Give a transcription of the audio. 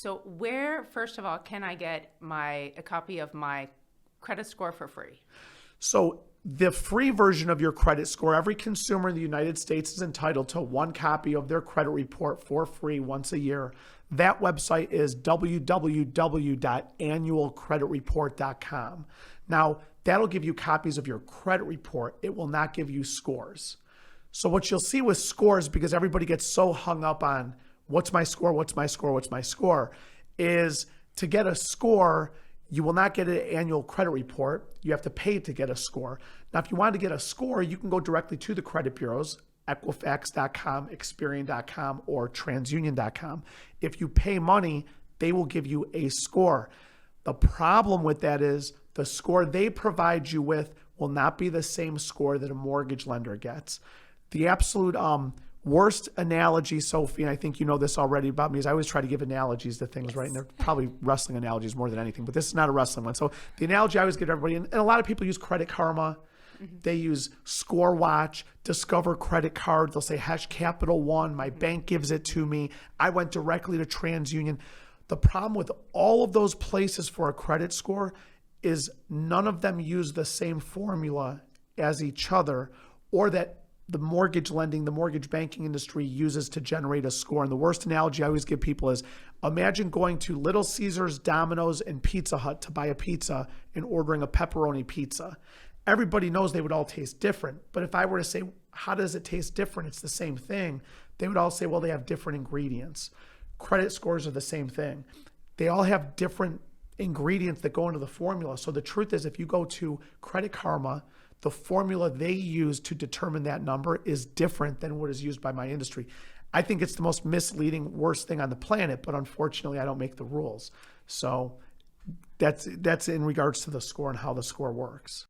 So where, first of all, can I get a copy of my credit score for free? So the free version of your credit score, every consumer in the United States is entitled to one copy of their credit report for free once a year. That website is www.annualcreditreport.com. Now, that'll give you copies of your credit report. It will not give you scores. So what you'll see with scores, because everybody gets so hung up on what's my score, what's my score, what's my score, is to get a score, you will not get an annual credit report. You have to pay to get a score. Now, if you want to get a score, you can go directly to the credit bureaus, Equifax.com, Experian.com, or TransUnion.com. If you pay money, they will give you a score. The problem with that is the score they provide you with will not be the same score that a mortgage lender gets. The absolute worst analogy, Sophie, and I think you know this already about me, is I always try to give analogies to things, right? And they're probably wrestling analogies more than anything, but this is not a wrestling one. So the analogy I always give everybody, and a lot of people use Credit Karma, they use Score Watch, Discover Credit Card, they'll say Hash Capital One, my bank gives it to me, I went directly to TransUnion. The problem with all of those places for a credit score is none of them use the same formula as each other, or that the mortgage lending, the mortgage banking industry uses to generate a score. And the worst analogy I always give people is imagine going to Little Caesars, Domino's, and Pizza Hut to buy a pizza and ordering a pepperoni pizza. Everybody knows they would all taste different. But if I were to say, how does it taste different? It's the same thing. They would all say, well, they have different ingredients. Credit scores are the same thing. They all have different ingredients that go into the formula. So the truth is, if you go to Credit Karma, the formula they use to determine that number is different than what is used by my industry. I think it's the most misleading, worst thing on the planet, but unfortunately I don't make the rules. So that's in regards to the score and how the score works.